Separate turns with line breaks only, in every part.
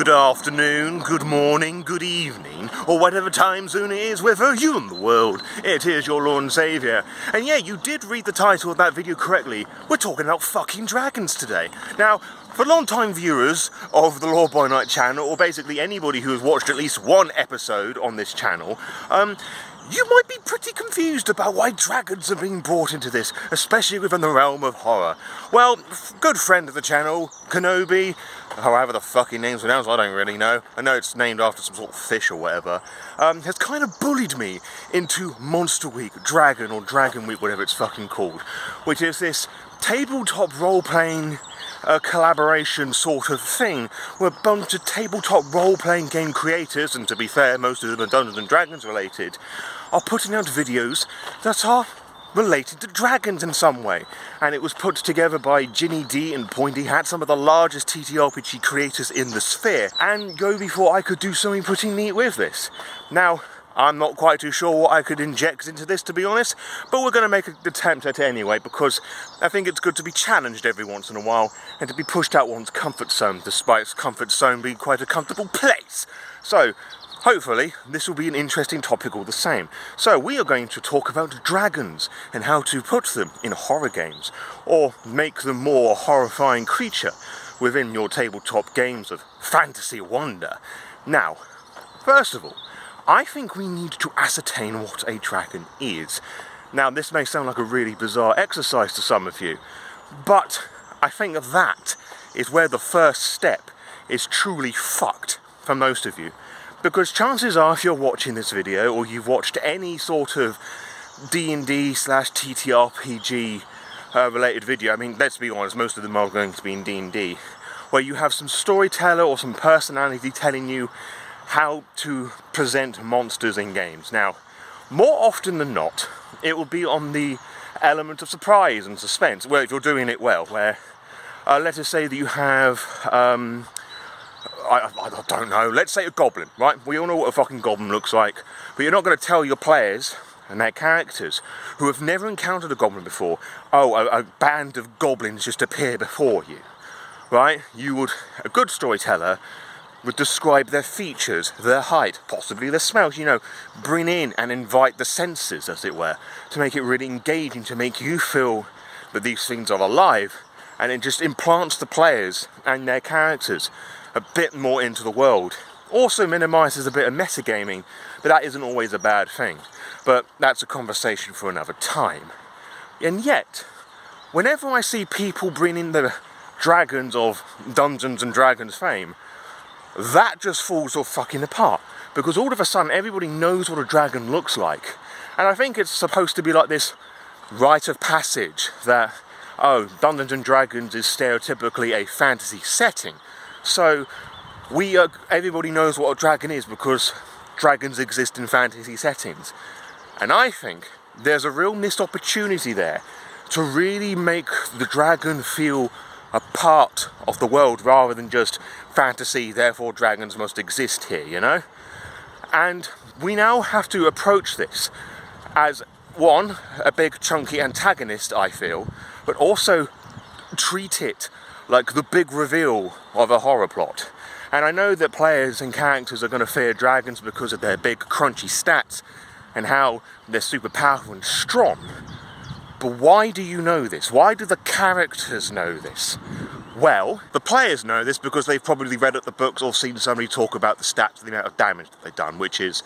Good afternoon, good morning, good evening, or whatever time zone it is, wherever you in the world. It is your Lore Saviour. And yeah, you did read the title of that video correctly. We're talking about fucking dragons today. Now, for long-time viewers of the Lore by Night channel, or basically anybody who has watched at least one episode on this channel, you might be pretty confused about why dragons are being brought into this, especially within the realm of horror. Well, good friend of the channel, Kenobi, however the fucking name's pronounced, I don't really know. I know it's named after some sort of fish or whatever, has kind of bullied me into Monster Week, Dragon, or Dragon Week, whatever it's fucking called, which is this tabletop role-playing collaboration sort of thing, where a bunch of tabletop role-playing game creators, and to be fair, most of them are Dungeons & Dragons related, are putting out videos that are related to dragons in some way. And it was put together by Ginny D and Pointy Hat, some of the largest TTRPG creators in the sphere, and go before I could do something pretty neat with this. Now, I'm not quite too sure what I could inject into this, to be honest, but we're going to make an attempt at it anyway, because I think it's good to be challenged every once in a while, and to be pushed out one's comfort zone, despite its comfort zone being quite a comfortable place. So, hopefully, this will be an interesting topic all the same. So, we are going to talk about dragons, and how to put them in horror games, or make them more a horrifying creature within your tabletop games of fantasy wonder. Now, first of all, I think we need to ascertain what a dragon is. Now, this may sound like a really bizarre exercise to some of you, but I think that is where the first step is truly fucked for most of you. Because chances are, if you're watching this video, or you've watched any sort of D&D/TTRPG related video, I mean, let's be honest, most of them are going to be in D&D, where you have some storyteller or some personality telling you how to present monsters in games. Now, more often than not, it will be on the element of surprise and suspense, well, if you're doing it well, where, let us say that you have, I don't know, let's say a goblin, right? We all know what a fucking goblin looks like, but you're not going to tell your players and their characters, who have never encountered a goblin before, oh, a band of goblins just appear before you, right? A good storyteller would describe their features, their height, possibly their smells, bring in and invite the senses, as it were, to make it really engaging, to make you feel that these things are alive, and it just implants the players and their characters a bit more into the world. Also minimises a bit of metagaming, but that isn't always a bad thing. But that's a conversation for another time. And yet, whenever I see people bring in the dragons of Dungeons & Dragons fame, that just falls off fucking apart, because all of a sudden everybody knows what a dragon looks like, and I think it's supposed to be like this rite of passage that, oh, Dungeons and Dragons is stereotypically a fantasy setting, so everybody knows what a dragon is because dragons exist in fantasy settings. And I think there's a real missed opportunity there to really make the dragon feel a part of the world rather than just fantasy, therefore dragons must exist here, And we now have to approach this as, one, a big chunky antagonist, I feel, but also treat it like the big reveal of a horror plot. And I know that players and characters are going to fear dragons because of their big crunchy stats and how they're super powerful and strong. But why do you know this? Why do the characters know this? Well, the players know this because they've probably read at the books or seen somebody talk about the stats, the amount of damage that they've done, which is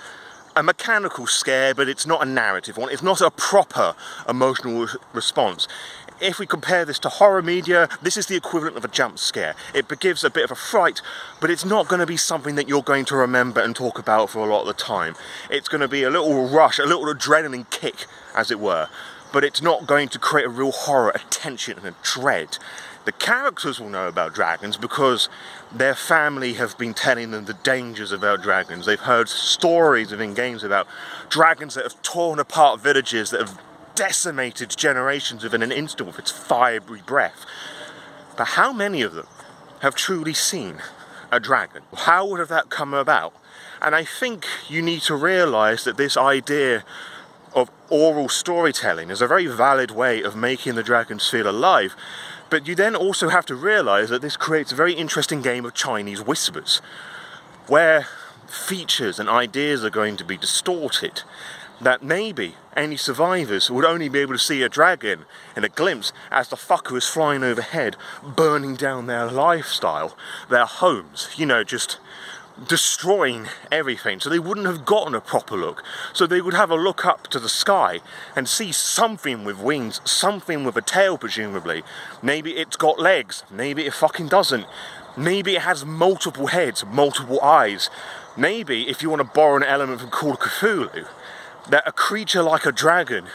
a mechanical scare, but it's not a narrative one. It's not a proper emotional response. If we compare this to horror media, this is the equivalent of a jump scare. It gives a bit of a fright, but it's not going to be something that you're going to remember and talk about for a lot of the time. It's going to be a little rush, a little adrenaline kick, as it were. But it's not going to create a real horror, a tension and a dread. The characters will know about dragons because their family have been telling them the dangers about dragons. They've heard stories in games about dragons that have torn apart villages, that have decimated generations within an instant with its fiery breath. But how many of them have truly seen a dragon? How would have that come about? And I think you need to realise that this idea of oral storytelling is a very valid way of making the dragons feel alive, But you then also have to realise that this creates a very interesting game of Chinese whispers, where features and ideas are going to be distorted, that maybe any survivors would only be able to see a dragon in a glimpse as the fucker is flying overhead, burning down their lifestyle, their homes, you know, just destroying everything. So they wouldn't have gotten a proper look. So they would have a look up to the sky and see something with wings, something with a tail presumably. Maybe it's got legs, maybe it fucking doesn't. Maybe it has multiple heads, multiple eyes. Maybe, if you want to borrow an element from Call of Cthulhu, that a creature like a dragon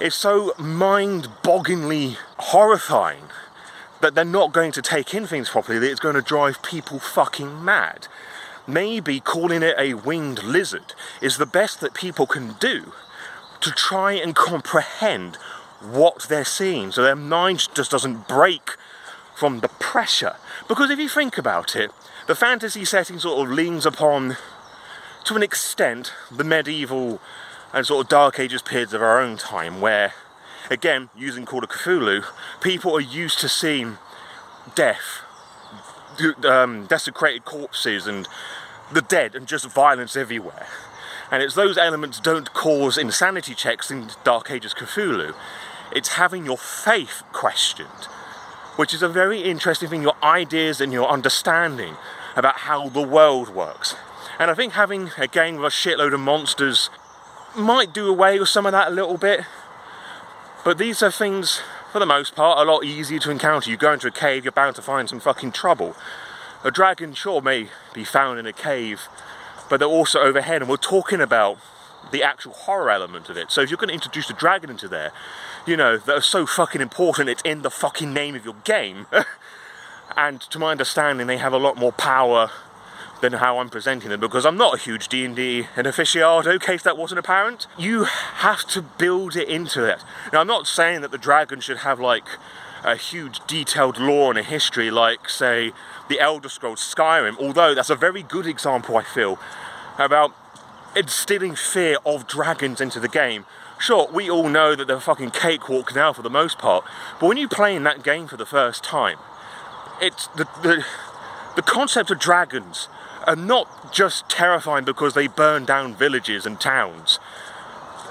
is so mind-bogglingly horrifying that they're not going to take in things properly, that it's going to drive people fucking mad. Maybe calling it a winged lizard is the best that people can do to try and comprehend what they're seeing, so their mind just doesn't break from the pressure. Because if you think about it, the fantasy setting sort of leans upon, to an extent, the medieval and sort of Dark Ages periods of our own time, where, again, using Call of Cthulhu, people are used to seeing death, desecrated corpses and the dead, and just violence everywhere. And it's those elements don't cause insanity checks in Dark Ages Cthulhu. It's having your faith questioned, which is a very interesting thing, your ideas and your understanding about how the world works. And I think having a game with a shitload of monsters might do away with some of that a little bit, but these are things, for the most part, a lot easier to encounter. You go into a cave, you're bound to find some fucking trouble. A dragon, sure, may be found in a cave, but they're also overhead, and we're talking about the actual horror element of it. So if you're going to introduce a dragon into there, you know, that are so fucking important, it's in the fucking name of your game. And to my understanding, they have a lot more power than how I'm presenting them, because I'm not a huge D&D and aficionado, in case that wasn't apparent. You have to build it into it. Now, I'm not saying that the dragon should have, like, a huge detailed lore and a history like, say, the Elder Scrolls Skyrim, although that's a very good example, I feel, about instilling fear of dragons into the game. Sure, we all know that they're fucking cakewalk now for the most part, but when you play in that game for the first time, it's the concept of dragons are not just terrifying because they burn down villages and towns,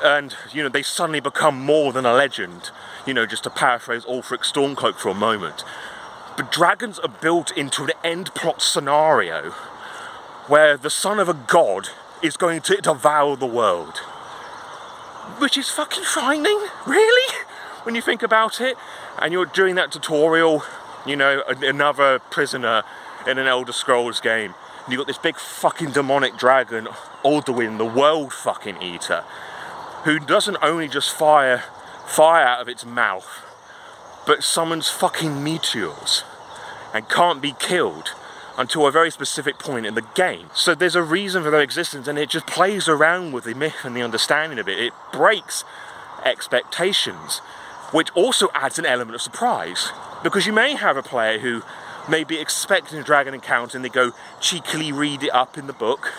and, you know, they suddenly become more than a legend, you know, just to paraphrase Ulfric Stormcloak for a moment. But dragons are built into an end plot scenario where the son of a god is going to devour the world. Which is fucking frightening, really, when you think about it. And you're doing that tutorial, you know, another prisoner in an Elder Scrolls game. And you've got this big fucking demonic dragon, Alduin, the world fucking eater, who doesn't only just fire out of its mouth, but summons fucking meteors and can't be killed until a very specific point in the game. So there's a reason for their existence, and it just plays around with the myth and the understanding of it. It breaks expectations, which also adds an element of surprise, because you may have a player who may be expecting a dragon encounter and they go cheekily read it up in the book,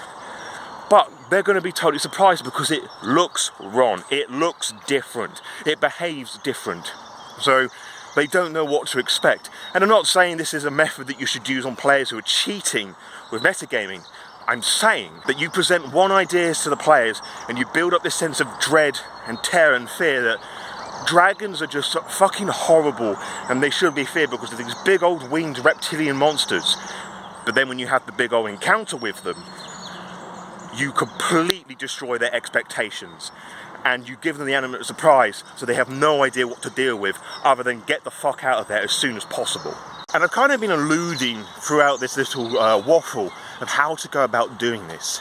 but they're going to be totally surprised because it looks wrong, it looks different, it behaves different. So they don't know what to expect. And I'm not saying this is a method that you should use on players who are cheating with metagaming. I'm saying that you present one idea to the players and you build up this sense of dread and terror and fear that dragons are just fucking horrible and they should be feared because they're these big old winged reptilian monsters. But then when you have the big old encounter with them, you completely destroy their expectations. And you give them the element of surprise, so they have no idea what to deal with other than get the fuck out of there as soon as possible. And I've kind of been alluding throughout this little waffle of how to go about doing this.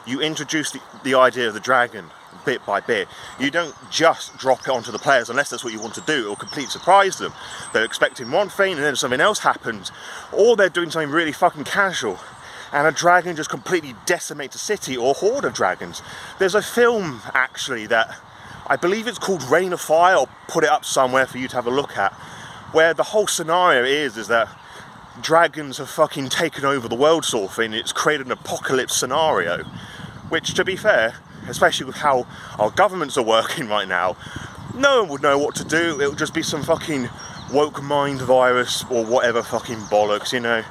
You introduce the idea of the dragon bit by bit. You don't just drop it onto the players unless that's what you want to do. It will completely surprise them. They're expecting one thing and then something else happens, or they're doing something really fucking casual and a dragon just completely decimates a city or a horde of dragons. There's a film, actually, that I believe it's called Reign of Fire. I'll put it up somewhere for you to have a look at, where the whole scenario is that dragons have fucking taken over the world sort of thing. It's created an apocalypse scenario, which, to be fair, especially with how our governments are working right now, no one would know what to do. It would just be some fucking woke mind virus or whatever fucking bollocks, you know.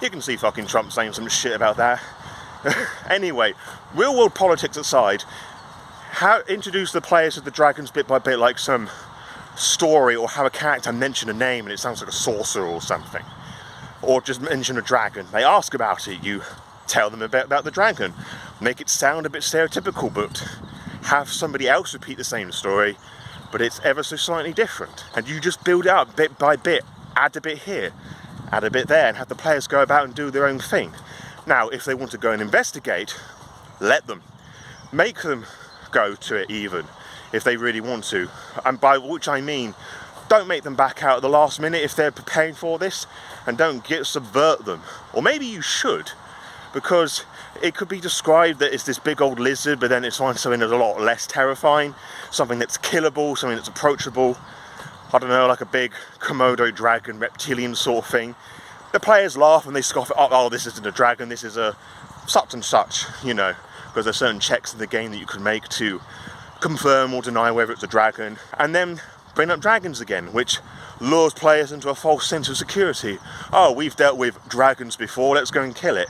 You can see fucking Trump saying some shit about that. Anyway, real world politics aside, introduce the players to the dragons bit by bit like some story, or have a character mention a name and it sounds like a sorcerer or something. Or just mention a dragon. They ask about it, you tell them a bit about the dragon. Make it sound a bit stereotypical, but have somebody else repeat the same story, but it's ever so slightly different. And you just build it up bit by bit, add a bit here, add a bit there, and have the players go about and do their own thing. Now, if they want to go and investigate, let them. Make them go to it even, if they really want to. And by which I mean, don't make them back out at the last minute if they're preparing for this, and don't subvert them. Or maybe you should, because it could be described that it's this big old lizard, but then it's find something that's a lot less terrifying, something that's killable, something that's approachable. I don't know, like a big Komodo dragon, reptilian sort of thing. The players laugh and they scoff it up. Oh, this isn't a dragon, this is a such and such, you know, because there's certain checks in the game that you can make to confirm or deny whether it's a dragon. And then bring up dragons again, which lures players into a false sense of security. Oh, we've dealt with dragons before, let's go and kill it.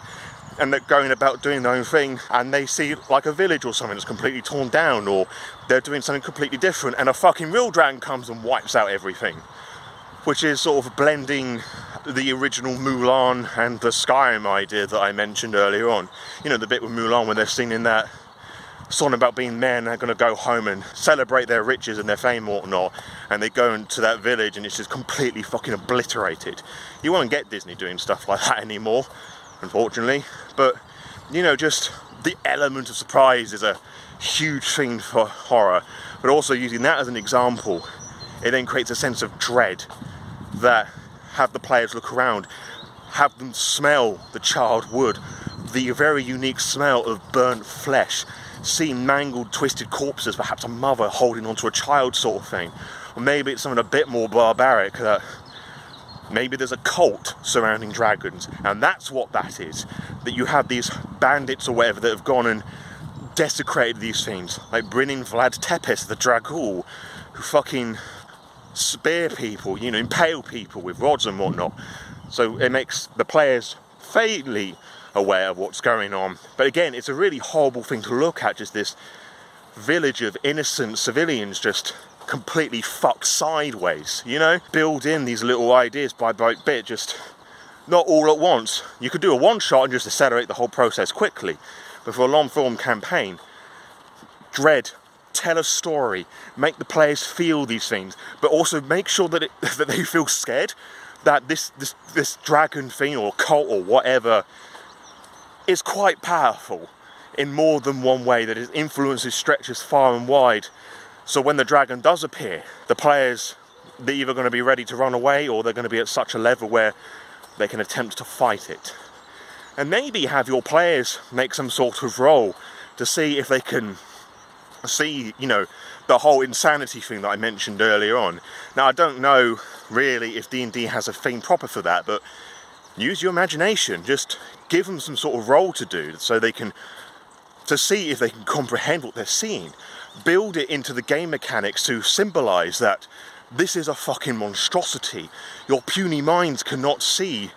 And they're going about doing their own thing, and they see like a village or something that's completely torn down, or they're doing something completely different, and a fucking real dragon comes and wipes out everything. Which is sort of blending the original Mulan and the Skyrim idea that I mentioned earlier on. You know, the bit with Mulan when they're singing that song about being men, they're going to go home and celebrate their riches and their fame or whatnot, and they go into that village and it's just completely fucking obliterated. You won't get Disney doing stuff like that anymore, unfortunately, but you know, just the element of surprise is a huge thing for horror. But also using that as an example, it then creates a sense of dread that have the players look around, have them smell the charred wood, the very unique smell of burnt flesh, see mangled, twisted corpses, perhaps a mother holding onto a child sort of thing. Or maybe it's something a bit more barbaric, that maybe there's a cult surrounding dragons, and that's what that is. That you have these bandits or whatever that have gone and desecrated these things, like Brynnin Vlad Tepes, the Dragul, who fucking spear people, you know, impale people with rods and whatnot. So it makes the players vaguely aware of what's going on. But again, it's a really horrible thing to look at, just this village of innocent civilians just completely fucked sideways, you know? Build in these little ideas by bit, just not all at once. You could do a one shot and just accelerate the whole process quickly, but for a long form campaign, dread, tell a story, make the players feel these things, but also make sure that that they feel scared, that this dragon thing or cult or whatever is quite powerful in more than one way, that its influences stretches far and wide. So when the dragon does appear, the players, they're either going to be ready to run away, or they're going to be at such a level where they can attempt to fight it. And maybe have your players make some sort of roll to see if they can see, you know, the whole insanity thing that I mentioned earlier on. Now, I don't know really if D&D has a thing proper for that, but use your imagination. Just give them some sort of role to do, so they can, to see if they can comprehend what they're seeing. Build it into the game mechanics to symbolise that this is a fucking monstrosity. Your puny minds cannot see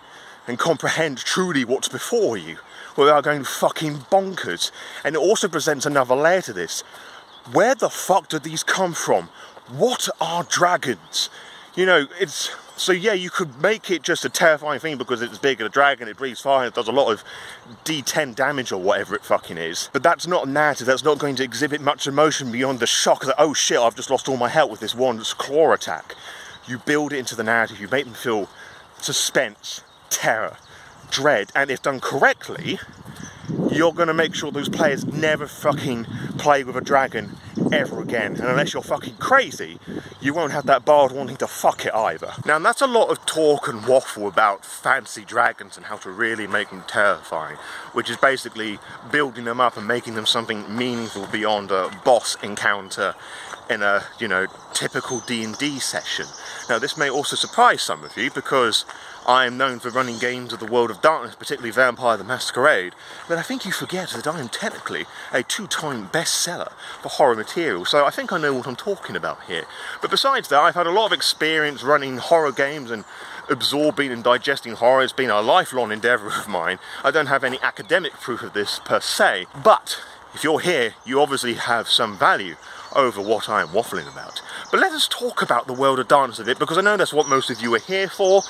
and comprehend truly what's before you without going fucking bonkers. And it also presents another layer to this. Where the fuck did these come from? What are dragons? You know, it's... So yeah, you could make it just a terrifying thing because it's big and a dragon, it breathes fire, it does a lot of D10 damage or whatever it fucking is. But that's not a narrative, that's not going to exhibit much emotion beyond the shock that, oh shit, I've just lost all my health with this one claw attack. You build it into the narrative, you make them feel suspense, terror, dread, and if done correctly, you're going to make sure those players never fucking play with a dragon ever again. And unless you're fucking crazy, you won't have that bard wanting to fuck it either. Now, that's a lot of talk and waffle about fancy dragons and how to really make them terrifying, which is basically building them up and making them something meaningful beyond a boss encounter in a, you know, typical D&D session. Now, this may also surprise some of you, because I am known for running games of the World of Darkness, particularly Vampire the Masquerade, but I think you forget that I am technically a 2-time bestseller for horror material, so I think I know what I'm talking about here. But besides that, I've had a lot of experience running horror games and absorbing and digesting horror. It's been a lifelong endeavour of mine. I don't have any academic proof of this per se, but if you're here, you obviously have some value over what I am waffling about. But let us talk about the World of Darkness a bit, because I know that's what most of you are here for,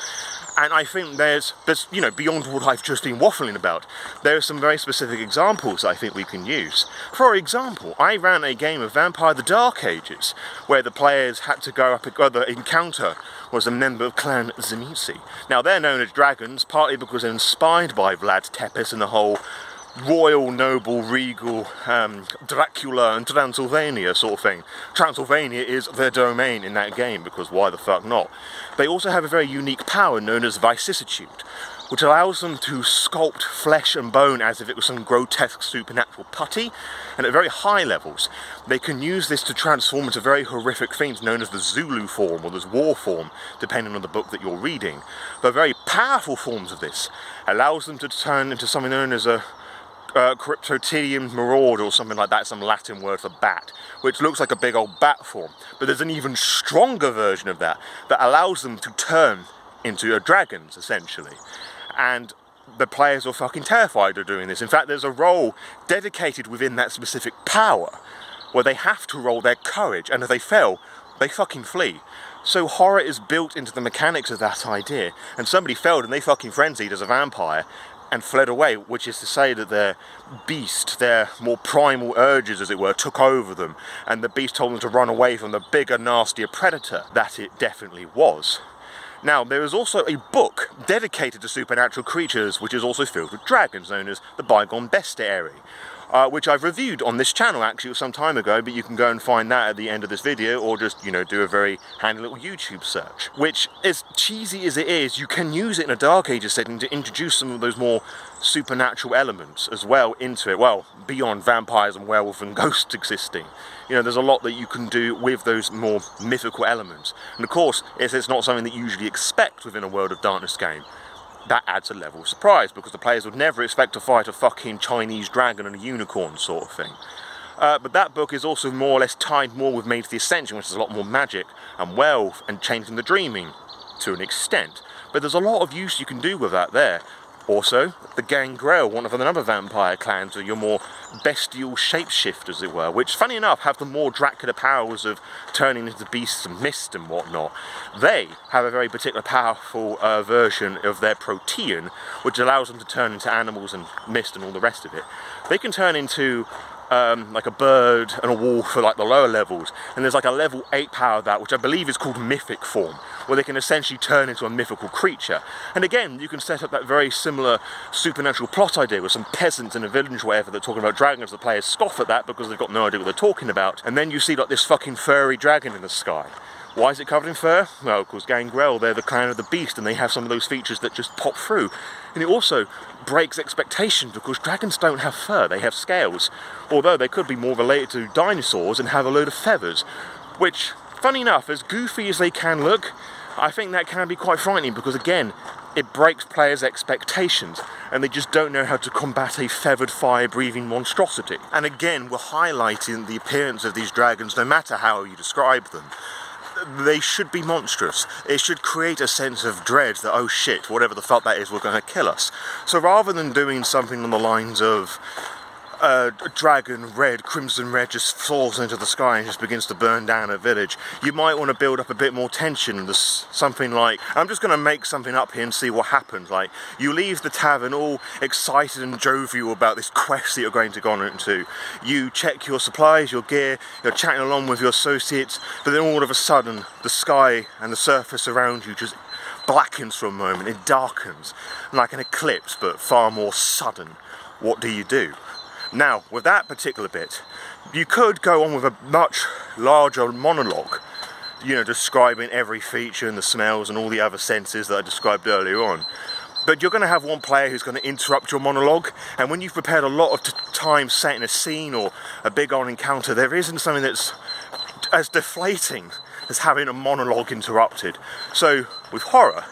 and I think there's you know, beyond what I've just been waffling about, there are some very specific examples I think we can use. For example, I ran a game of Vampire the Dark Ages, where the players had to go up, the encounter was a member of Clan Zenitsi. Now, they're known as dragons, partly because they're inspired by Vlad Tepes and the whole royal, noble, regal, Dracula and Transylvania sort of thing. Transylvania is their domain in that game, because why the fuck not? They also have a very unique power known as vicissitude, which allows them to sculpt flesh and bone as if it was some grotesque supernatural putty, and at very high levels they can use this to transform into very horrific things known as the Zulu form or the war form, depending on the book that you're reading. But very powerful forms of this allows them to turn into something known as a Cryptotidium marauder or something like that, some Latin word for bat, which looks like a big old bat form. But there's an even stronger version of that that allows them to turn into dragons, essentially. And the players are fucking terrified of doing this. In fact, there's a role dedicated within that specific power where they have to roll their courage, and if they fail, they fucking flee. So horror is built into the mechanics of that idea, and somebody failed and they fucking frenzied as a vampire and fled away, which is to say that their beast, their more primal urges, as it were, took over them, and the beast told them to run away from the bigger, nastier predator that it definitely was. Now, there is also a book dedicated to supernatural creatures, which is also filled with dragons, known as the Bygone Bestiary, which I've reviewed on this channel actually some time ago, but you can go and find that at the end of this video, or just, you know, do a very handy little YouTube search. Which, as cheesy as it is, you can use it in a Dark Ages setting to introduce some of those more supernatural elements as well into it, well, beyond vampires and werewolves and ghosts existing. You know, there's a lot that you can do with those more mythical elements. And of course, it's not something that you usually expect within a World of Darkness game. That adds a level of surprise, because the players would never expect to fight a fucking Chinese dragon and a unicorn sort of thing. But that book is also more or less tied more with Made to the Ascension, which is a lot more magic and wealth and changing the dreaming to an extent. But there's a lot of use you can do with that there. Also, the Gangrel, one of another vampire clans, are your more bestial shapeshifters, as it were, which, funny enough, have the more Dracula powers of turning into beasts of mist and whatnot. They have a very particular powerful version of their protean, which allows them to turn into animals and mist and all the rest of it. They can turn into like a bird and a wolf for like the lower levels, and there's like a level 8 power of that, which I believe is called mythic form, where they can essentially turn into a mythical creature. And again, you can set up that very similar supernatural plot idea with some peasants in a village or whatever that are talking about dragons. The players scoff at that because they've got no idea what they're talking about, and then you see like this fucking furry dragon in the sky. Why is it covered in fur? Well, because Gangrel, they're the clan of the beast, and they have some of those features that just pop through. And it also breaks expectations, because dragons don't have fur, they have scales. Although they could be more related to dinosaurs and have a load of feathers. Which, funny enough, as goofy as they can look, I think that can be quite frightening, because again, it breaks players' expectations, and they just don't know how to combat a feathered, fire-breathing monstrosity. And again, we're highlighting the appearance of these dragons, no matter how you describe them. They should be monstrous. It should create a sense of dread that, oh shit, whatever the fuck that is, we're going to kill us. So rather than doing something on the lines of a dragon red, crimson red, just falls into the sky and just begins to burn down a village, you might want to build up a bit more tension. There's something like, I'm just going to make something up here and see what happens. Like, you leave the tavern all excited and jovial about this quest that you're going to go on into. You check your supplies, your gear, you're chatting along with your associates, but then all of a sudden, the sky and the surface around you just blackens for a moment. It darkens, like an eclipse, but far more sudden. What do you do? Now, with that particular bit, you could go on with a much larger monologue, you know, describing every feature and the smells and all the other senses that I described earlier on. But you're going to have one player who's going to interrupt your monologue, and when you've prepared a lot of time setting a scene or a big on encounter, there isn't something that's as deflating as having a monologue interrupted. So, with horror,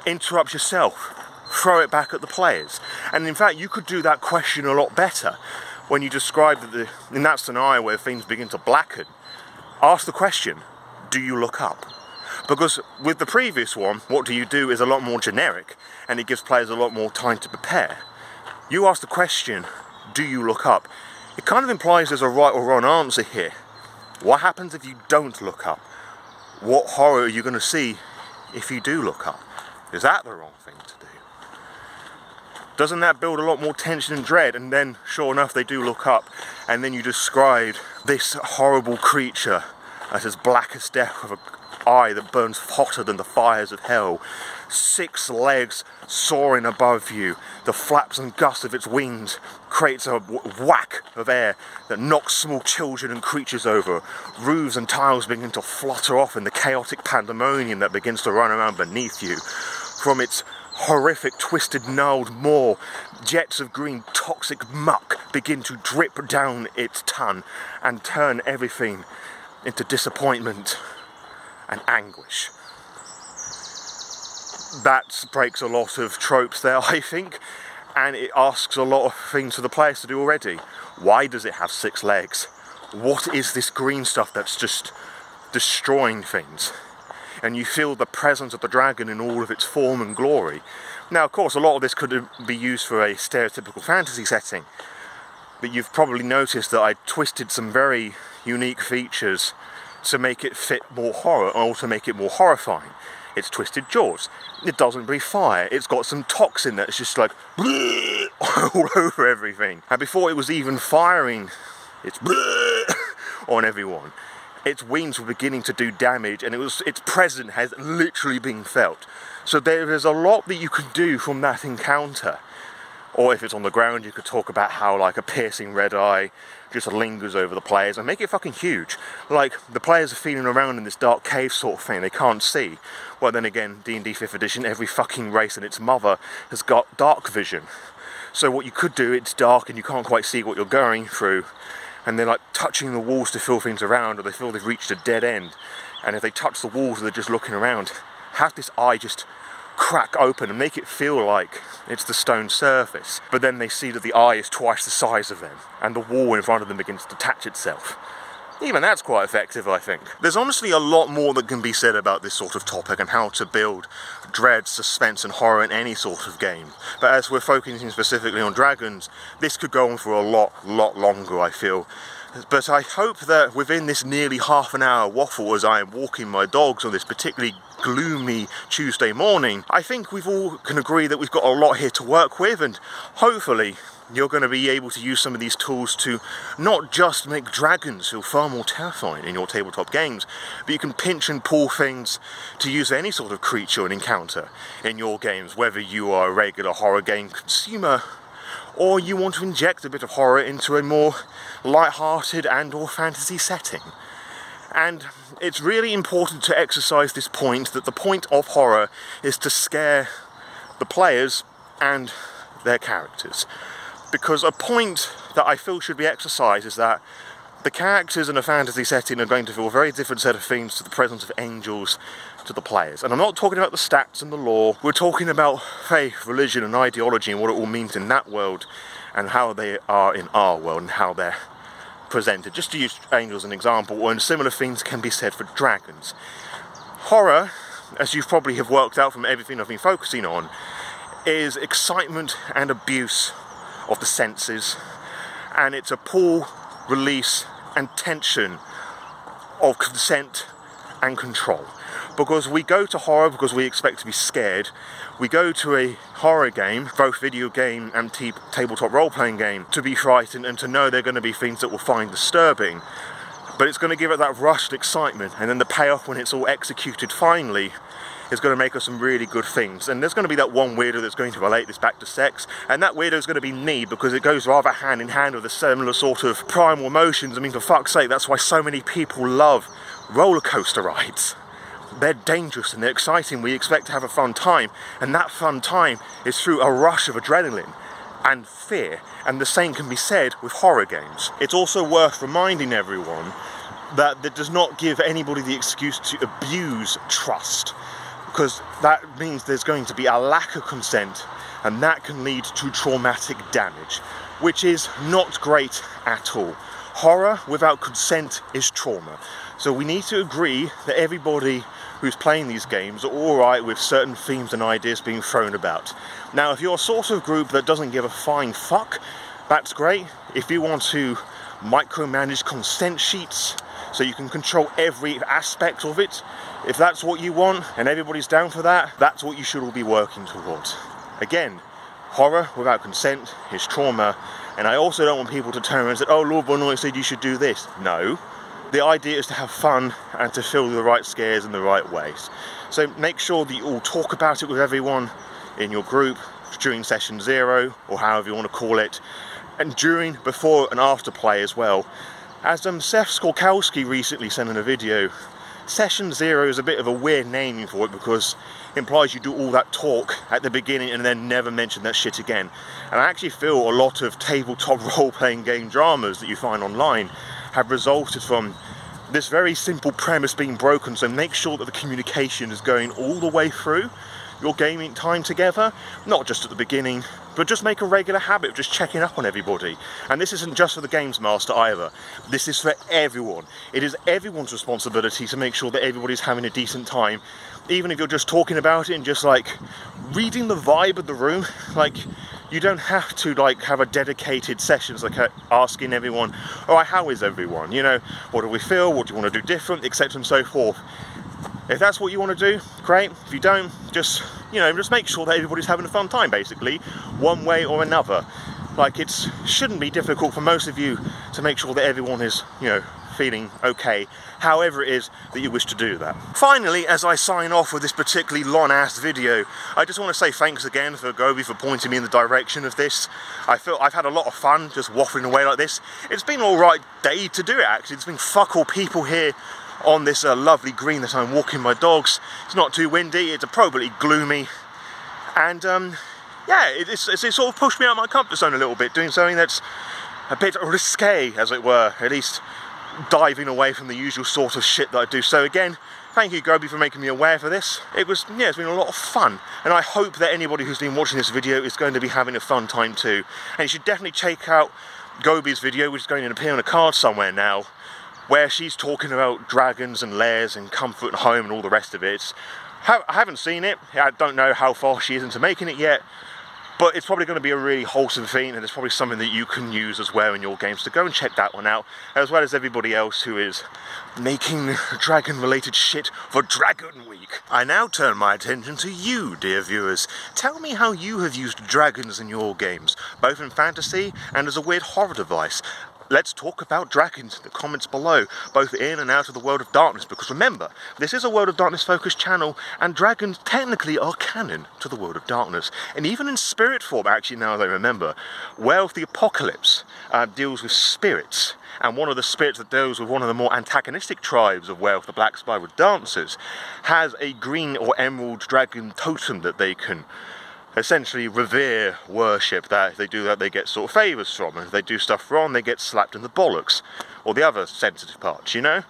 interrupt yourself, throw it back at the players. And in fact, you could do that question a lot better when you describe that in that scenario where things begin to blacken. Ask the question, do you look up? Because with the previous one, what do you do is a lot more generic, and it gives players a lot more time to prepare. You ask the question, do you look up? It kind of implies there's a right or wrong answer here. What happens if you don't look up? What horror are you going to see if you do look up? Is that the wrong thing to do? Doesn't that build a lot more tension and dread? And then, sure enough, they do look up, and then you describe this horrible creature as black as death, with an eye that burns hotter than the fires of hell, 6 legs soaring above you, the flaps and gusts of its wings creates a whack of air that knocks small children and creatures over. Roofs and tiles begin to flutter off in the chaotic pandemonium that begins to run around beneath you. From its horrific, twisted, gnarled maw, jets of green toxic muck begin to drip down its tongue and turn everything into disappointment and anguish. That breaks a lot of tropes there, I think, and it asks a lot of things for the players to do already. Why does it have 6 legs? What is this green stuff that's just destroying things? And you feel the presence of the dragon in all of its form and glory. Now, of course, a lot of this could be used for a stereotypical fantasy setting, but you've probably noticed that I twisted some very unique features to make it fit more horror, or to make it more horrifying. It's twisted jaws, it doesn't breathe fire, it's got some toxin that's just like all over everything. And before it was even firing its on everyone, its wings were beginning to do damage, and its presence has literally been felt. So there is a lot that you can do from that encounter. Or if it's on the ground, you could talk about how like a piercing red eye just lingers over the players and make it fucking huge. Like, the players are feeling around in this dark cave sort of thing, they can't see. Well, then again, D&D 5th edition, every fucking race and its mother has got dark vision. So what you could do, it's dark and you can't quite see what you're going through, and they're like touching the walls to feel things around, or they feel they've reached a dead end. And if they touch the walls, they're just looking around. Have this eye just crack open and make it feel like it's the stone surface, but then they see that the eye is twice the size of them, and the wall in front of them begins to detach itself. Even that's quite effective, I think. There's honestly a lot more that can be said about this sort of topic and how to build dread, suspense and horror in any sort of game, but as we're focusing specifically on dragons, this could go on for a lot longer, I feel. But I hope that within this nearly half an hour waffle as I am walking my dogs on this particularly gloomy Tuesday morning, I think we've all can agree that we've got a lot here to work with, and hopefully you're going to be able to use some of these tools to not just make dragons feel far more terrifying in your tabletop games, but you can pinch and pull things to use any sort of creature and encounter in your games, whether you are a regular horror game consumer or you want to inject a bit of horror into a more light-hearted and or fantasy setting. And it's really important to exercise this point, that the point of horror is to scare the players and their characters. Because a point that I feel should be exercised is that the characters in a fantasy setting are going to feel a very different set of things to the presence of angels to the players. And I'm not talking about the stats and the lore, we're talking about faith, religion and ideology and what it all means in that world and how they are in our world and how they're presented. Just to use angels as an example, and similar things can be said for dragons. Horror, as you probably have worked out from everything I've been focusing on, is excitement and abuse of the senses, and it's a pull, release and tension of consent and control. Because we go to horror because we expect to be scared. We go to a horror game, both video game and tabletop role-playing game, to be frightened and to know there are going to be things that we'll find disturbing. But it's going to give it that rushed excitement, and then the payoff when it's all executed finally is going to make us some really good things. And there's going to be that one weirdo that's going to relate this back to sex, and that weirdo is going to be me, because it goes rather hand in hand with a similar sort of primal emotions. I mean, for fuck's sake, that's why so many people love roller coaster rides. They're dangerous and they're exciting, we expect to have a fun time, and that fun time is through a rush of adrenaline and fear, and the same can be said with horror games. It's also worth reminding everyone that does not give anybody the excuse to abuse trust. because that means there's going to be a lack of consent, and that can lead to traumatic damage, which is not great at all. Horror without consent is trauma. So we need to agree that everybody who's playing these games are alright with certain themes and ideas being thrown about. Now, if you're a sort of group that doesn't give a flying fuck, that's great. If you want to micromanage consent sheets so you can control every aspect of it, if that's what you want and everybody's down for that, that's what you should all be working towards. Again, horror without consent is trauma, and I also don't want people to turn around and say, oh, Lord Bonoy said you should do this. No. The idea is to have fun and to feel the right scares in the right ways. So make sure that you all talk about it with everyone in your group during session 0, or however you want to call it, and during, before and after play as well. As Seth Skorkowski recently sent in a video, session 0 is a bit of a weird naming for it because it implies you do all that talk at the beginning and then never mention that shit again. And I actually feel a lot of tabletop role-playing game dramas that you find online have resulted from this very simple premise being broken. So make sure that the communication is going all the way through your gaming time together, not just at the beginning, but just make a regular habit of just checking up on everybody. And this isn't just for the games master either. This is for everyone. It is everyone's responsibility to make sure that everybody's having a decent time, even if you're just talking about it and just like reading the vibe of the room. Like, you don't have to like have a dedicated sessions like asking everyone, all right, how is everyone? You know, what do we feel? What do you want to do different, etc. and so forth. If that's what you want to do, great. If you don't, just, you know, just make sure that everybody's having a fun time, basically, one way or another. Like, it shouldn't be difficult for most of you to make sure that everyone is, you know, feeling okay, however it is that you wish to do that. Finally, as I sign off with this particularly long-ass video, I just want to say thanks again for Gobi for pointing me in the direction of this. I feel I've had a lot of fun just waffling away like this. It's been an alright day to do it, actually. There's been fuck all people here on this lovely green that I'm walking my dogs. It's not too windy, it's appropriately gloomy, and yeah, it's sort of pushed me out of my comfort zone a little bit, doing something that's a bit risque, as it were, at least diving away from the usual sort of shit that I do. So again, thank you Gobi for making me aware for this. It's been a lot of fun, and I hope that anybody who's been watching this video is going to be having a fun time too. And you should definitely check out Gobi's video, which is going to appear on a card somewhere now, where she's talking about dragons and lairs and comfort and home and all the rest of it. I haven't seen it. I don't know how far she is into making it yet, but it's probably going to be a really wholesome thing, and it's probably something that you can use as well in your games. So go and check that one out, as well as everybody else who is making dragon-related shit for Dragon Week. I now turn my attention to you, dear viewers. Tell me how you have used dragons in your games, both in fantasy and as a weird horror device. Let's talk about dragons in the comments below, both in and out of the World of Darkness, because remember, this is a World of Darkness focused channel, and dragons technically are canon to the World of Darkness. And even in spirit form, actually, now that I remember, Wraith the Apocalypse deals with spirits, and one of the spirits that deals with one of the more antagonistic tribes of Wraith, the Black Spiral Dancers, has a green or emerald dragon totem that they can essentially revere, worship. That if they do that, they get sort of favours from, and if they do stuff wrong, they get slapped in the bollocks, or the other sensitive parts, you know.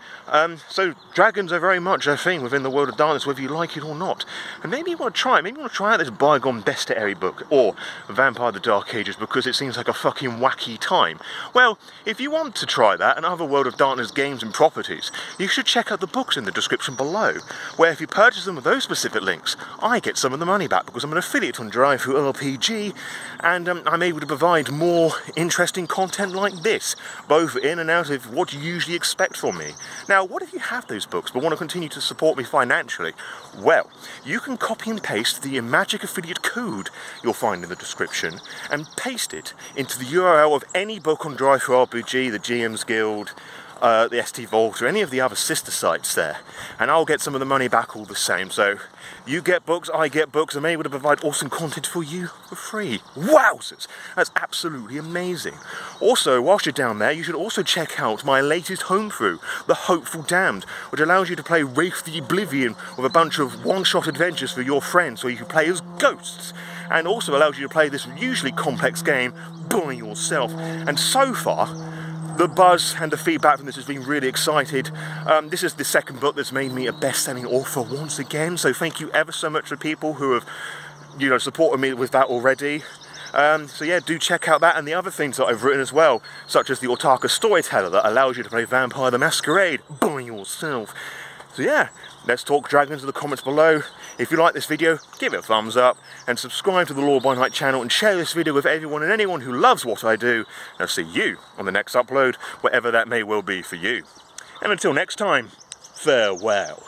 So dragons are very much a thing within the World of Darkness, whether you like it or not. And maybe you want to try it. Maybe you want to try out this Bygone Bestiary book, or Vampire the Dark Ages, because it seems like a fucking wacky time. Well, if you want to try that and other World of Darkness games and properties, you should check out the books in the description below, where if you purchase them with those specific links, I get some of the money back, because I'm an affiliate on TTRPG, and I'm able to provide more interesting content like this, both in and out of what you usually expect from me. Now, what if you have those books but want to continue to support me financially? Well, you can copy and paste the Magic affiliate code you'll find in the description and paste it into the URL of any book on TTRPG, the GM's Guild, the ST Vault, or any of the other sister sites there, and I'll get some of the money back all the same. So you get books, I get books, I'm able to provide awesome content for you for free. Wowzers! That's absolutely amazing. Also, whilst you're down there, you should also check out my latest homebrew, The Hopeful Damned, which allows you to play Wraith the Oblivion with a bunch of one-shot adventures for your friends, so you can play as ghosts, and also allows you to play this usually complex game by yourself. And so far, the buzz and the feedback from this has been really excited. This is the second book that's made me a best-selling author once again, so thank you ever so much for people who have, you know, supported me with that already. So yeah, do check out that and the other things that I've written as well, such as the Aurtakis Storyteller that allows you to play Vampire the Masquerade by yourself. So yeah, let's talk dragons in the comments below. If you like this video, give it a thumbs up and subscribe to the Lore by Night channel and share this video with everyone and anyone who loves what I do. And I'll see you on the next upload, whatever that may well be for you. And until next time, farewell.